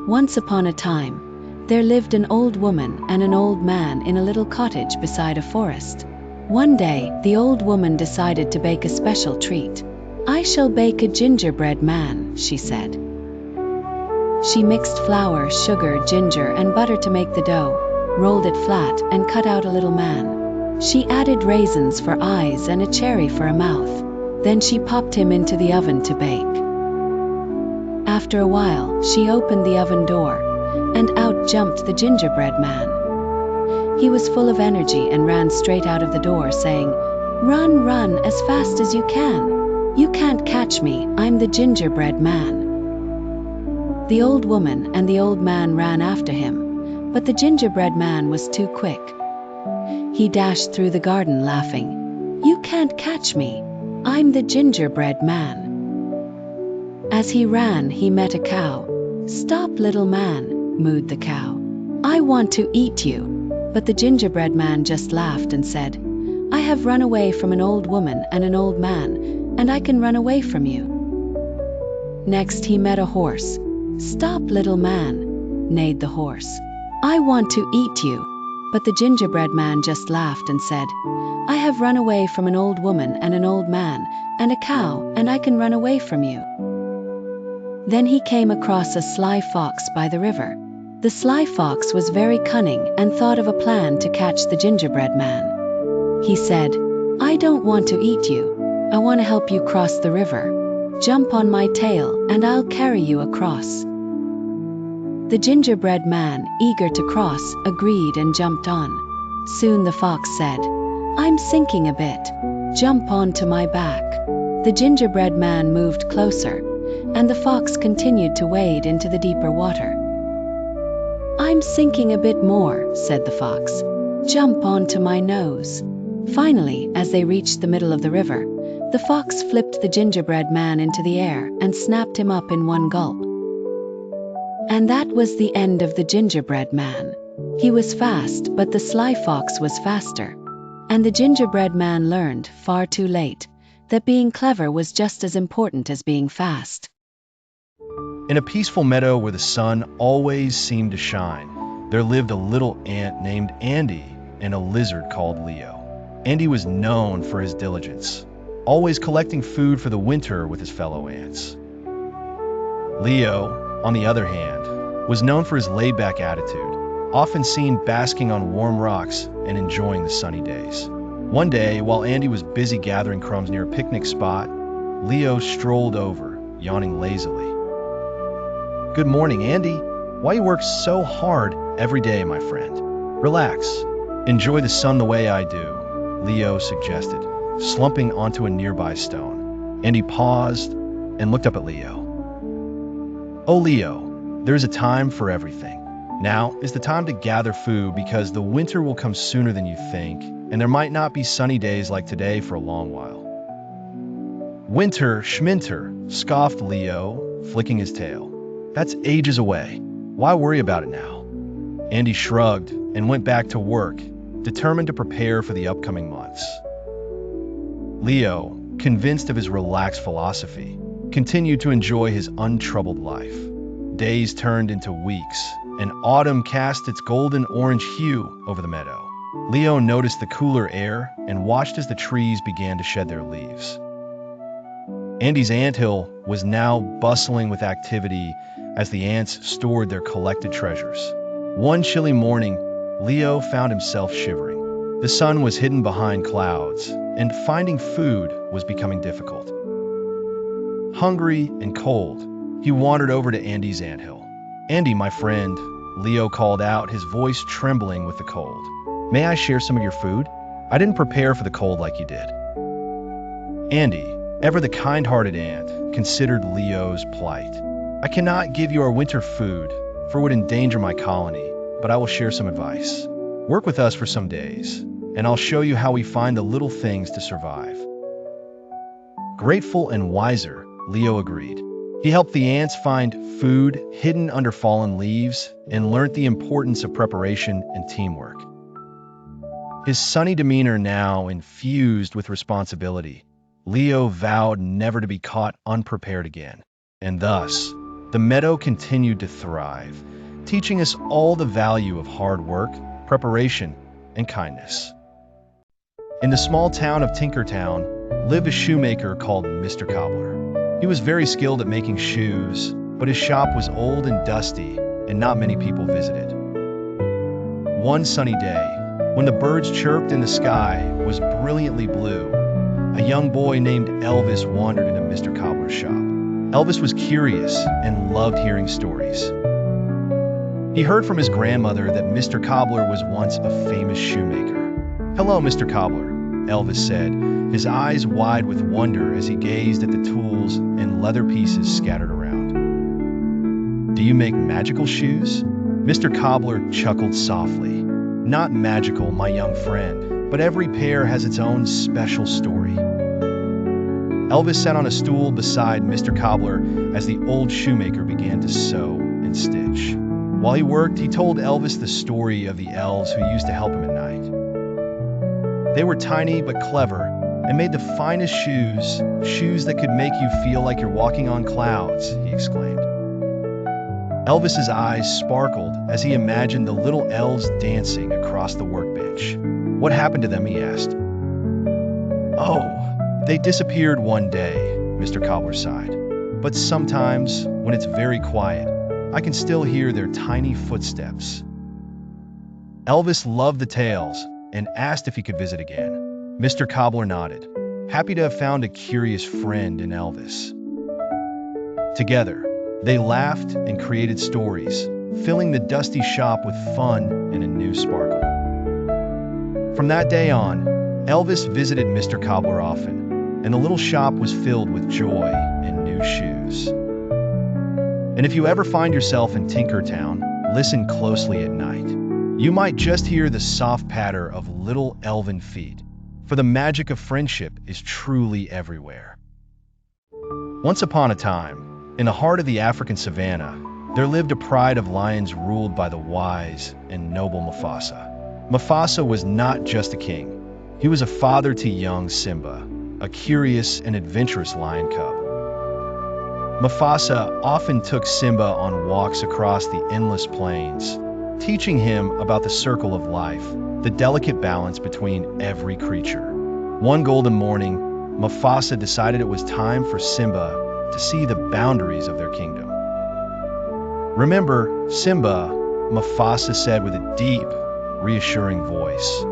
Once upon a time, there lived an old woman and an old man in a little cottage beside a forest. One day, the old woman decided to bake a special treat. "I shall bake a gingerbread man," she said. She mixed flour, sugar, ginger, and butter to make the dough, rolled it flat, and cut out a little man. She added raisins for eyes and a cherry for a mouth. Then she popped him into the oven to bake. After a while, she opened the oven door, and out jumped the gingerbread man. He was full of energy and ran straight out of the door, saying, "Run, run as fast as you can. You can't catch me, I'm the gingerbread man." The old woman and the old man ran after him, but the gingerbread man was too quick. He dashed through the garden laughing, "You can't catch me, I'm the gingerbread man." As he ran, he met a cow. "Stop, little man," mooed the cow. "I want to eat you." But the gingerbread man just laughed and said, "I have run away from an old woman and an old man, and I can run away from you." Next he met a horse. "Stop, little man," neighed the horse. "I want to eat you." But the gingerbread man just laughed and said, "I have run away from an old woman and an old man and a cow, and I can run away from you." Then he came across a sly fox by the river. The sly fox was very cunning and thought of a plan to catch the gingerbread man. He said, "I don't want to eat you. I want to help you cross the river. Jump on my tail and I'll carry you across." The gingerbread man, eager to cross, agreed and jumped on. Soon the fox said, "I'm sinking a bit. Jump onto my back." The gingerbread man moved closer, and the fox continued to wade into the deeper water. "I'm sinking a bit more," said the fox. "Jump onto my nose." Finally, as they reached the middle of the river, the fox flipped the gingerbread man into the air and snapped him up in one gulp. And that was the end of the gingerbread man. He was fast, but the sly fox was faster. And the gingerbread man learned, far too late, that being clever was just as important as being fast. In a peaceful meadow where the sun always seemed to shine, there lived a little ant named Andy and a lizard called Leo. Andy was known for his diligence, always collecting food for the winter with his fellow ants. Leo, on the other hand, was known for his laid-back attitude, often seen basking on warm rocks and enjoying the sunny days. One day, while Andy was busy gathering crumbs near a picnic spot, Leo strolled over, yawning lazily. "Good morning, Andy. Why you work so hard every day, my friend? Relax. Enjoy the sun the way I do," Leo suggested, slumping onto a nearby stone. Andy paused and looked up at Leo. "Oh, Leo, there's a time for everything. Now is the time to gather food because the winter will come sooner than you think, and there might not be sunny days like today for a long while." "Winter, schminter," scoffed Leo, flicking his tail. "That's ages away. Why worry about it now?" Andy shrugged and went back to work, determined to prepare for the upcoming months. Leo, convinced of his relaxed philosophy, continued to enjoy his untroubled life. Days turned into weeks, and autumn cast its golden-orange hue over the meadow. Leo noticed the cooler air and watched as the trees began to shed their leaves. Andy's anthill was now bustling with activity as the ants stored their collected treasures. One chilly morning, Leo found himself shivering. The sun was hidden behind clouds, and finding food was becoming difficult. Hungry and cold, he wandered over to Andy's anthill. "Andy, my friend," Leo called out, his voice trembling with the cold. "May I share some of your food? I didn't prepare for the cold like you did." Andy, ever the kind-hearted ant, considered Leo's plight. "I cannot give you our winter food, for it would endanger my colony, but I will share some advice. Work with us for some days, and I'll show you how we find the little things to survive." Grateful and wiser, Leo agreed. He helped the ants find food hidden under fallen leaves and learned the importance of preparation and teamwork. His sunny demeanor now infused with responsibility, Leo vowed never to be caught unprepared again. And thus, the meadow continued to thrive, teaching us all the value of hard work, preparation, and kindness. In the small town of Tinkertown lived a shoemaker called Mr. Cobbler. He was very skilled at making shoes, but his shop was old and dusty, and not many people visited. One sunny day, when the birds chirped and the sky was brilliantly blue, a young boy named Elvis wandered into Mr. Cobbler's shop. Elvis was curious and loved hearing stories. He heard from his grandmother that Mr. Cobbler was once a famous shoemaker. "Hello, Mr. Cobbler," Elvis said, his eyes wide with wonder as he gazed at the tools and leather pieces scattered around. "Do you make magical shoes?" Mr. Cobbler chuckled softly. "Not magical, my young friend, but every pair has its own special story." Elvis sat on a stool beside Mr. Cobbler as the old shoemaker began to sew and stitch. While he worked, he told Elvis the story of the elves who used to help him at night. They were tiny but clever and made the finest shoes that could make you feel like you're walking on clouds, he exclaimed. Elvis's eyes sparkled as he imagined the little elves dancing across the workbench. "What happened to them?" he asked. "Oh, they disappeared one day," Mr. Cobbler sighed. "But sometimes, when it's very quiet, I can still hear their tiny footsteps." Elvis loved the tales and asked if he could visit again. Mr. Cobbler nodded, happy to have found a curious friend in Elvis. Together, they laughed and created stories, filling the dusty shop with fun and a new sparkle. From that day on, Elvis visited Mr. Cobbler often, and the little shop was filled with joy and new shoes. And if you ever find yourself in Tinkertown, listen closely at night. You might just hear the soft patter of little elven feet, for the magic of friendship is truly everywhere. Once upon a time, in the heart of the African savannah, there lived a pride of lions ruled by the wise and noble Mufasa. Mufasa was not just a king. He was a father to young Simba, a curious and adventurous lion cub. Mufasa often took Simba on walks across the endless plains, teaching him about the circle of life, the delicate balance between every creature. One golden morning, Mufasa decided it was time for Simba to see the boundaries of their kingdom. "Remember, Simba," Mufasa said with a deep, reassuring voice.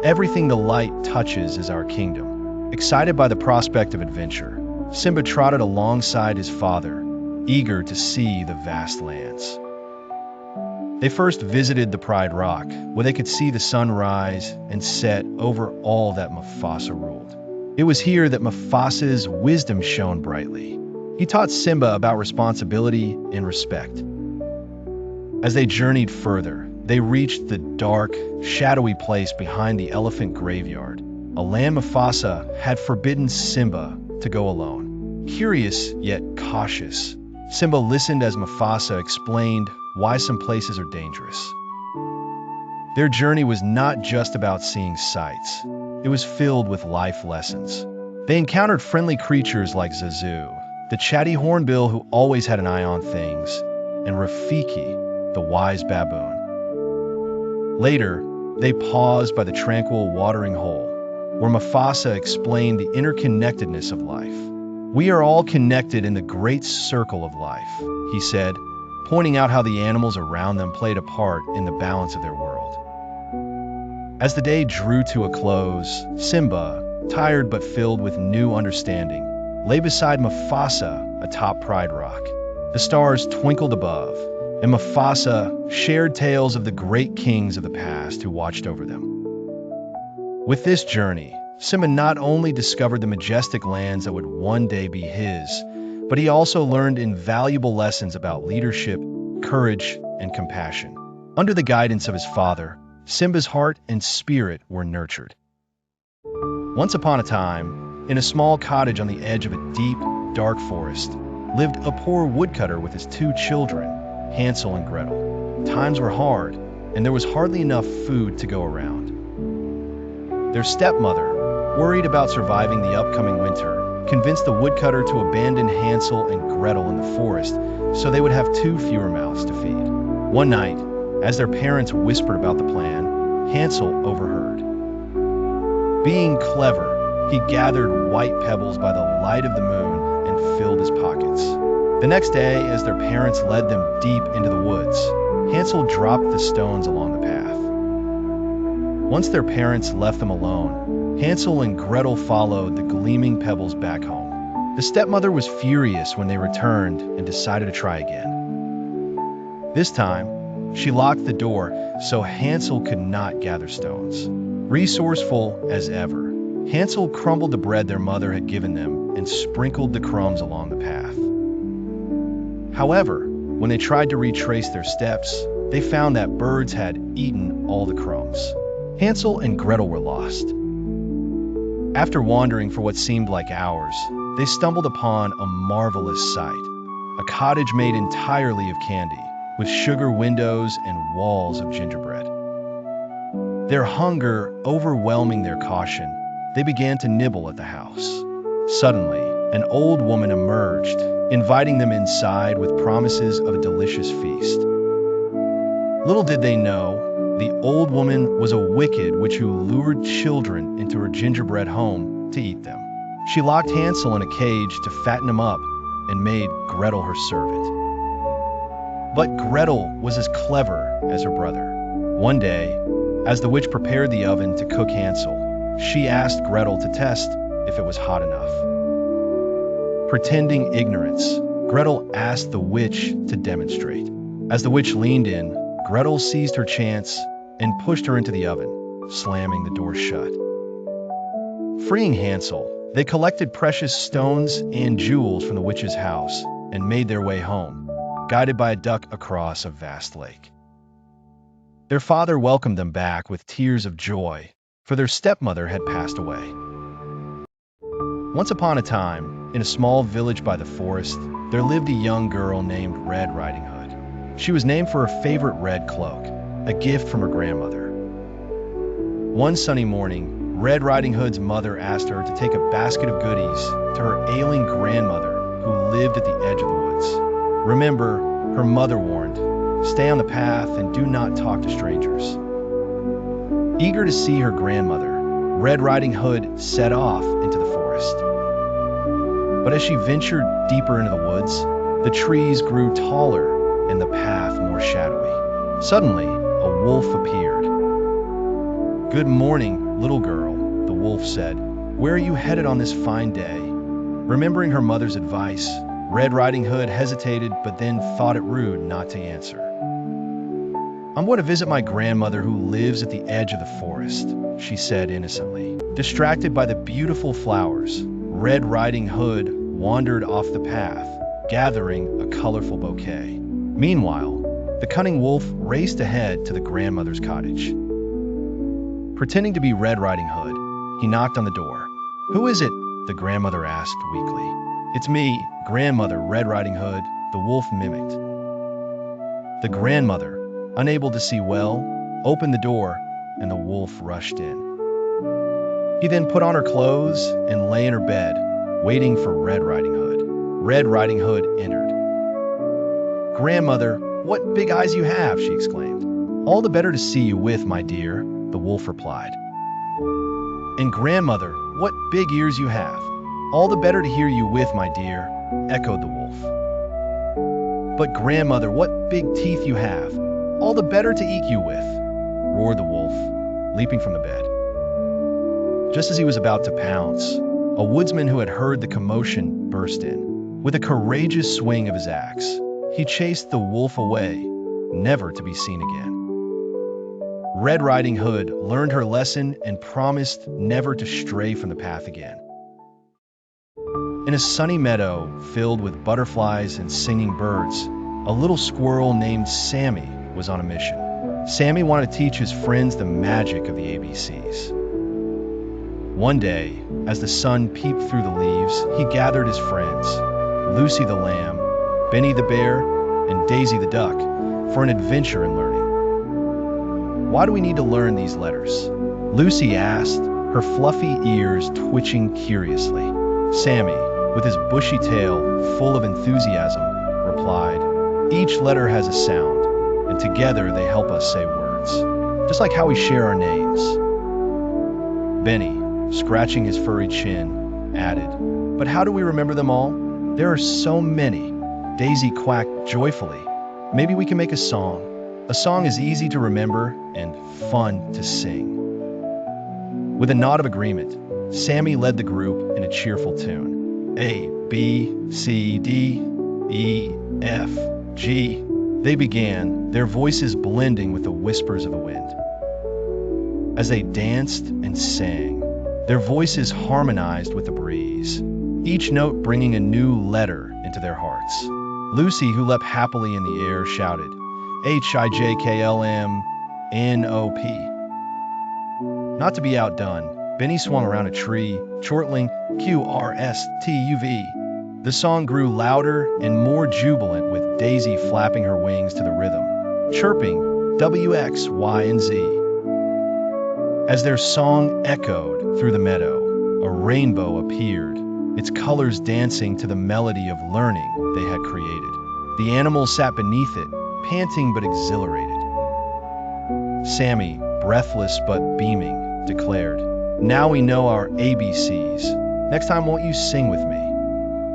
"Everything the light touches is our kingdom." Excited by the prospect of adventure, Simba trotted alongside his father, eager to see the vast lands. They first visited the Pride Rock, where they could see the sun rise and set over all that Mufasa ruled. It was here that Mufasa's wisdom shone brightly. He taught Simba about responsibility and respect. As they journeyed further, they reached the dark, shadowy place behind the elephant graveyard, a land Mufasa had forbidden Simba to go alone. Curious yet cautious, Simba listened as Mufasa explained why some places are dangerous. Their journey was not just about seeing sights. It was filled with life lessons. They encountered friendly creatures like Zazu, the chatty hornbill who always had an eye on things, and Rafiki, the wise baboon. Later, they paused by the tranquil watering hole, where Mufasa explained the interconnectedness of life. "We are all connected in the great circle of life," he said, pointing out how the animals around them played a part in the balance of their world. As the day drew to a close, Simba, tired but filled with new understanding, lay beside Mufasa atop Pride Rock. The stars twinkled above, and Mufasa shared tales of the great kings of the past who watched over them. With this journey, Simba not only discovered the majestic lands that would one day be his, but he also learned invaluable lessons about leadership, courage, and compassion. Under the guidance of his father, Simba's heart and spirit were nurtured. Once upon a time, in a small cottage on the edge of a deep, dark forest, lived a poor woodcutter with his two children, Hansel and Gretel. Times were hard, and there was hardly enough food to go around. Their stepmother, worried about surviving the upcoming winter, convinced the woodcutter to abandon Hansel and Gretel in the forest so they would have 2 fewer mouths to feed. One night, as their parents whispered about the plan, Hansel overheard. Being clever, he gathered white pebbles by the light of the moon and filled his pockets. The next day, as their parents led them deep into the woods, Hansel dropped the stones along the path. Once their parents left them alone, Hansel and Gretel followed the gleaming pebbles back home. The stepmother was furious when they returned and decided to try again. This time, she locked the door so Hansel could not gather stones. Resourceful as ever, Hansel crumbled the bread their mother had given them and sprinkled the crumbs along the path. However, when they tried to retrace their steps, they found that birds had eaten all the crumbs. Hansel and Gretel were lost. After wandering for what seemed like hours, they stumbled upon a marvelous sight. A cottage made entirely of candy, with sugar windows and walls of gingerbread. Their hunger overwhelming their caution, they began to nibble at the house. Suddenly, an old woman emerged, inviting them inside with promises of a delicious feast. Little did they know, the old woman was a wicked witch who lured children into her gingerbread home to eat them. She locked Hansel in a cage to fatten him up and made Gretel her servant. But Gretel was as clever as her brother. One day, as the witch prepared the oven to cook Hansel, she asked Gretel to test if it was hot enough. Pretending ignorance, Gretel asked the witch to demonstrate. As the witch leaned in, Gretel seized her chance and pushed her into the oven, slamming the door shut. Freeing Hansel, they collected precious stones and jewels from the witch's house and made their way home, guided by a duck across a vast lake. Their father welcomed them back with tears of joy, for their stepmother had passed away. Once upon a time, in a small village by the forest, there lived a young girl named Red Riding Hood. She was named for her favorite red cloak, a gift from her grandmother. One sunny morning, Red Riding Hood's mother asked her to take a basket of goodies to her ailing grandmother who lived at the edge of the woods. Remember, her mother warned, stay on the path and do not talk to strangers. Eager to see her grandmother, Red Riding Hood set off into the forest. But as she ventured deeper into the woods, the trees grew taller and the path more shadowy. Suddenly, a wolf appeared. "Good morning, little girl," the wolf said. "Where are you headed on this fine day?" Remembering her mother's advice, Red Riding Hood hesitated but then thought it rude not to answer. "I'm going to visit my grandmother who lives at the edge of the forest," she said innocently. Distracted by the beautiful flowers, Red Riding Hood wandered off the path, gathering a colorful bouquet. Meanwhile, the cunning wolf raced ahead to the grandmother's cottage. Pretending to be Red Riding Hood, he knocked on the door. "Who is it?" the grandmother asked weakly. "It's me, Grandmother Red Riding Hood," the wolf mimicked. The grandmother, unable to see well, opened the door, and the wolf rushed in. He then put on her clothes and lay in her bed, waiting for Red Riding Hood. Red Riding Hood entered. "Grandmother, what big eyes you have!" she exclaimed. "All the better to see you with, my dear," the wolf replied. "And Grandmother, what big ears you have! All the better to hear you with, my dear," echoed the wolf. "But Grandmother, what big teeth you have! All the better to eat you with," roared the wolf, leaping from the bed. Just as he was about to pounce, a woodsman who had heard the commotion burst in. With a courageous swing of his axe, he chased the wolf away, never to be seen again. Red Riding Hood learned her lesson and promised never to stray from the path again. In a sunny meadow filled with butterflies and singing birds, a little squirrel named Sammy was on a mission. Sammy wanted to teach his friends the magic of the ABCs. One day, as the sun peeped through the leaves, he gathered his friends, Lucy the lamb, Benny the bear, and Daisy the duck, for an adventure in learning. "Why do we need to learn these letters?" Lucy asked, her fluffy ears twitching curiously. Sammy, with his bushy tail full of enthusiasm, replied. Each letter has a sound, and together they help us say words, just like how we share our names. Benny, scratching his furry chin, added, "But how do we remember them all? There are so many." Daisy quacked joyfully. "Maybe we can make a song. A song is easy to remember and fun to sing." With a nod of agreement, Sammy led the group in a cheerful tune. A, B, C, D, E, F, G. They began, their voices blending with the whispers of the wind. As they danced and sang, their voices harmonized with the breeze, each note bringing a new letter into their hearts. Lucy, who leapt happily in the air, shouted, "HIJKLMNOP." Not to be outdone, Benny swung around a tree, chortling QRSTUV. The song grew louder and more jubilant, with Daisy flapping her wings to the rhythm, chirping W, X, Y, and Z. As their song echoed through the meadow, a rainbow appeared, its colors dancing to the melody of learning they had created. The animals sat beneath it, panting but exhilarated. Sammy, breathless but beaming, declared, "Now we know our ABCs. Next time, won't you sing with me?"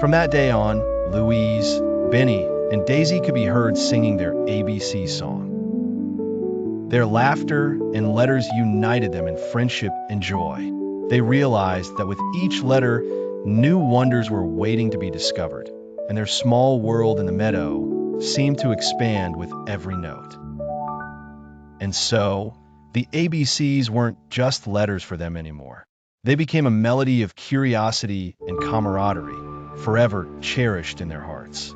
From that day on, Louise, Benny, and Daisy could be heard singing their ABC song. Their laughter and letters united them in friendship and joy. They realized that with each letter, new wonders were waiting to be discovered, and their small world in the meadow seemed to expand with every note. And so, the ABCs weren't just letters for them anymore. They became a melody of curiosity and camaraderie, forever cherished in their hearts.